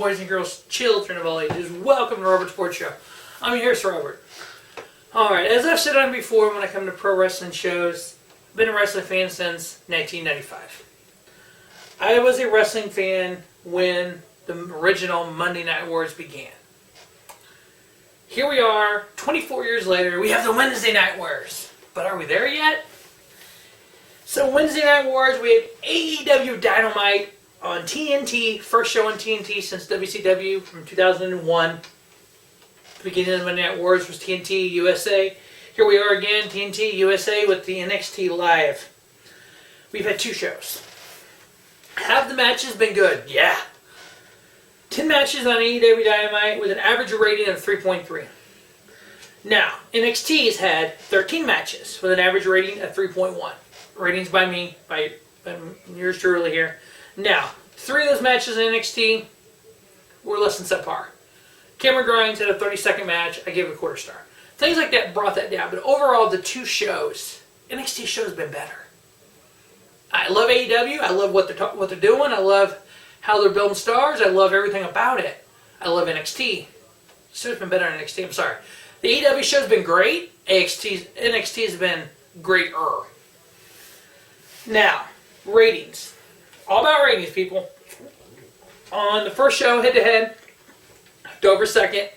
boys and girls, children of all ages. Welcome to Robert Sports Show. I'm your host, Robert. Alright, as I've said on before when I come to pro wrestling shows, I've been a wrestling fan since 1995. I was a wrestling fan when the original Monday Night Wars began. Here we are, 24 years later, we have the Wednesday Night Wars. But are we there yet? So Wednesday Night Wars, we have AEW Dynamite on TNT, first show on TNT since WCW from 2001. The beginning of the Monday Night Wars was TNT USA. Here we are again, TNT USA with the NXT Live. We've had 2 shows. Have the matches been good? Yeah. 10 matches on AEW Dynamite with an average rating of 3.3. Now, NXT has had 13 matches with an average rating of 3.1. Ratings by me, by yours truly here. Now, 3 of those matches in NXT were less than subpar. Cameron Grimes had a 30-second match. I gave it a 1/4 star. Things like that brought that down. But overall, the 2 shows, NXT shows have been better. I love AEW. I love what they're doing. I love how they're building stars. I love everything about it. I love NXT. Show's been better than NXT. I'm sorry. The AEW show's been great. NXT has been greater. Now, ratings. All about ratings, people. On the first show, head-to-head, October 2nd,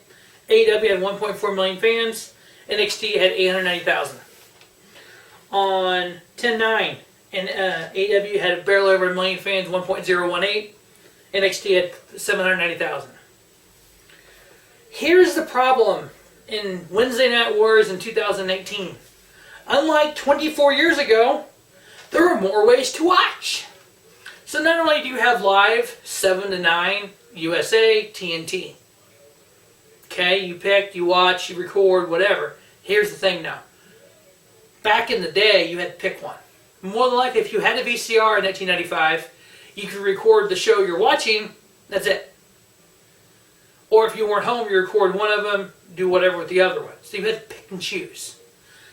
AEW had 1.4 million fans. NXT had 890,000. On 10-9, AEW had barely over 1 million fans, 1.018. NXT had 790,000. Here's the problem in Wednesday Night Wars in 2018. Unlike 24 years ago, there are more ways to watch. So not only do you have live 7 to 9 USA, TNT. Okay, you pick, you watch, you record, whatever. Here's the thing now. Back in the day, you had to pick one. More than likely, if you had a VCR in 1995, you could record the show you're watching, that's it. Or if you weren't home, you record one of them, do whatever with the other one. So you had to pick and choose.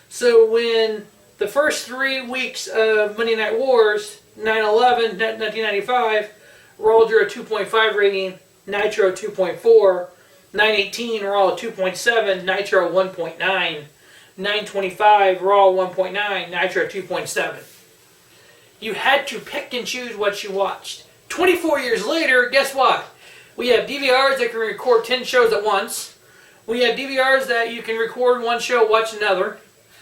So when the first 3 weeks of Monday Night Wars, 9/11, 1995, Raw drew a 2.5 rating, Nitro 2.4, 9/18, Raw 2.7, Nitro 1.9, 9/25, Raw 1.9, Nitro 2.7. You had to pick and choose what you watched. 24 years later, guess what? We have DVRs that can record 10 shows at once. We have DVRs that you can record one show, watch another.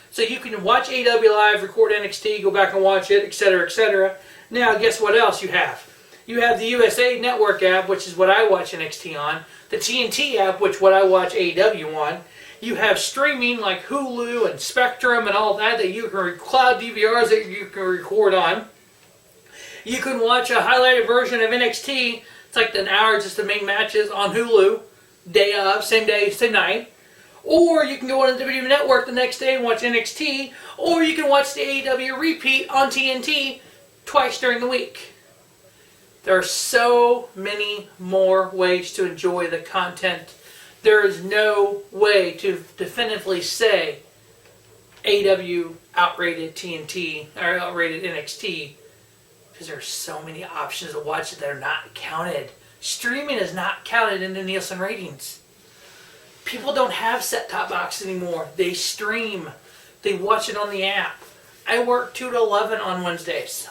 So you can watch AEW Live, record NXT, go back and watch it, etc., etc. Now, guess what else you have? You have the USA Network app, which is what I watch NXT on. The TNT app, which what I watch AEW on. You have streaming like Hulu and Spectrum and all that you can cloud DVRs that you can record on. You can watch a highlighted version of NXT. It's like an hour just the main matches on Hulu. Day of, same day, same night. Or you can go on the WWE Network the next day and watch NXT. Or you can watch the AEW repeat on TNT twice during the week. There are so many more ways to enjoy the content. There is no way to definitively say AEW outrated TNT or outrated NXT because there are so many options to watch that are not counted. Streaming is not counted in the Nielsen ratings. People don't have set-top boxes anymore. They stream. They watch it on the app. I work 2 to 11 on Wednesdays.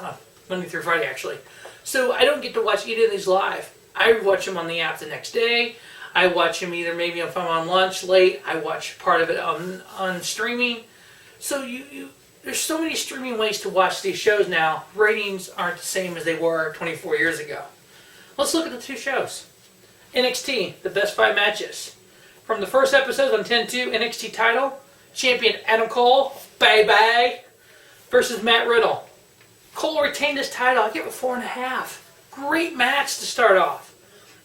Monday through Friday, actually. So I don't get to watch either of these live. I watch them on the app the next day. I watch them either maybe if I'm on lunch late. I watch part of it on streaming. So there's so many streaming ways to watch these shows now. Ratings aren't the same as they were 24 years ago. Let's look at the 2 shows. NXT, the best 5 matches. From the first episode on 10-2, NXT title, champion Adam Cole, bye-bye, versus Matt Riddle. Cole retained his title. I give it 4.5. Great match to start off.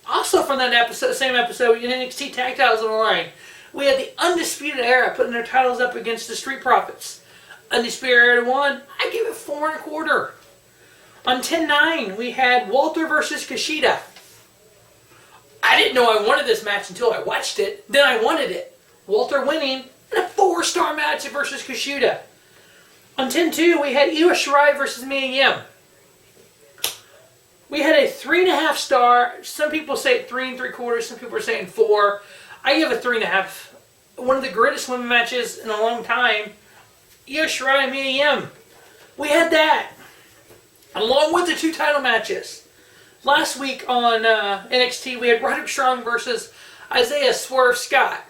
Also from that episode, same episode, NXT tag titles on the line. We had the Undisputed Era putting their titles up against the Street Profits. Undisputed Era won. I give it 4.25. On 10-9, we had Walter versus Kushida. I didn't know I wanted this match until I watched it. Then I wanted it. Walter winning in a 4-star match versus Kushida. On 10-2, we had Io Shirai versus Mia Yim. We had a 3.5 star. Some people say 3 3/4. Some people are saying 4. I give a 3.5. One of the greatest women matches in a long time. Io Shirai and Mia Yim. We had that. Along with the 2 title matches. Last week on NXT, we had Roderick Strong versus Isaiah Swerve Scott.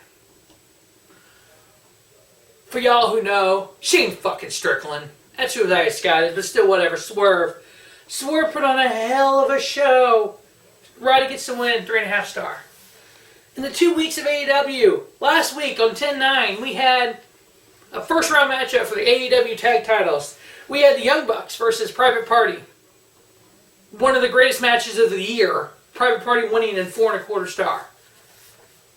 For y'all who know, Shane fucking Strickland. That's who Isaiah Scott is, but still whatever. Swerve put on a hell of a show. Roddy gets the win, 3.5 star. In the 2 weeks of AEW, last week on 10-9, we had a first round matchup for the AEW tag titles. We had the Young Bucks versus Private Party. One of the greatest matches of the year. Private Party winning in 4.25 star.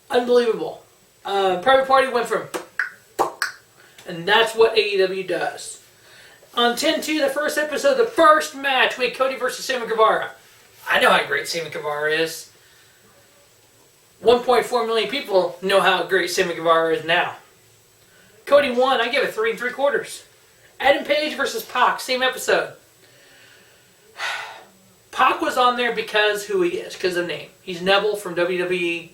Unbelievable. Private Party went from... And that's what AEW does. On 10-2, the first episode, the first match, we had Cody versus Sammy Guevara. I know how great Sammy Guevara is. 1.4 million people know how great Sammy Guevara is now. Cody won. I give it 3 3/4. Adam Page versus Pac, same episode. Pac was on there because who he is, because of name. He's Neville from WWE,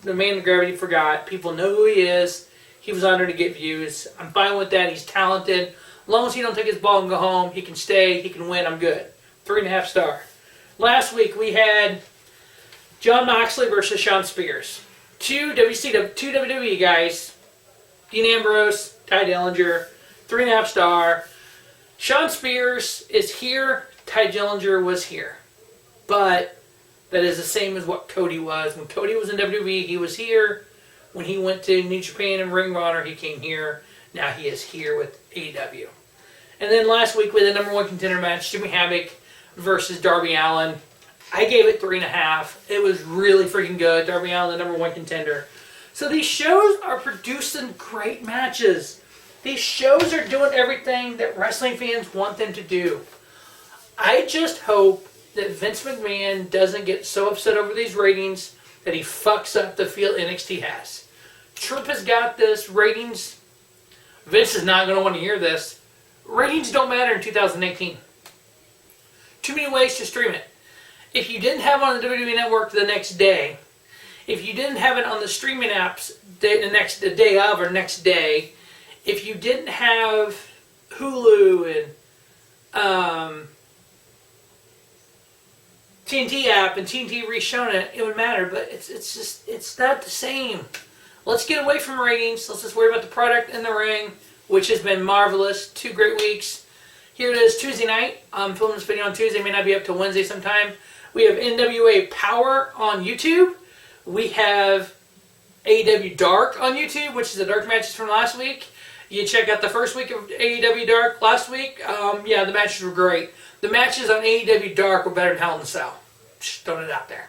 the man that gravity forgot. People know who he is. He was on there to get views. I'm fine with that. He's talented. As long as he don't take his ball and go home, he can stay, he can win, I'm good. 3.5 star. Last week we had Jon Moxley versus Shawn Spears. Two WWE guys. Dean Ambrose, Ty Dillinger, 3.5 star. Shawn Spears is here. Ty Dillinger was here. But that is the same as what Cody was. When Cody was in WWE, he was here. When he went to New Japan and Ring of Honor, he came here. Now he is here with AEW. And then last week we had the number 1 contender match, Jimmy Havoc versus Darby Allin. I gave it 3.5. It was really freaking good. Darby Allin, the number 1 contender. So these shows are producing great matches. These shows are doing everything that wrestling fans want them to do. I just hope that Vince McMahon doesn't get so upset over these ratings that he fucks up the feel NXT has. Trump has got this. Ratings. Vince is not going to want to hear this. Ratings don't matter in 2018. Too many ways to stream it. If you didn't have it on the WWE Network the next day, if you didn't have it on the streaming apps the day of or next day, if you didn't have Hulu and TNT app and TNT re-shown it would matter, but it's not the same. Let's get away from ratings. Let's just worry about the product in the ring, which has been marvelous. 2 great weeks. Here it is, Tuesday night. I'm filming this video on Tuesday. May not be up till Wednesday sometime. We have NWA Power on YouTube. We have AEW Dark on YouTube, which is the dark matches from last week. You check out the first week of AEW Dark last week. Yeah, the matches were great. The matches on AEW Dark were better than Hell in a Cell. Just throwing it out there.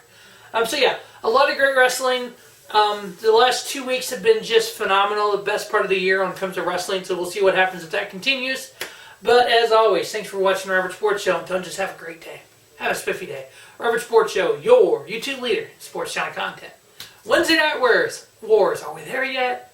So yeah, a lot of great wrestling. The last 2 weeks have been just phenomenal. The best part of the year when it comes to wrestling. So we'll see what happens if that continues. But as always, thanks for watching the Robert Sports Show. Don't just have a great day. Have a spiffy day. Robert Sports Show, your YouTube leader in sports channel content. Wednesday Night Wars. Are we there yet?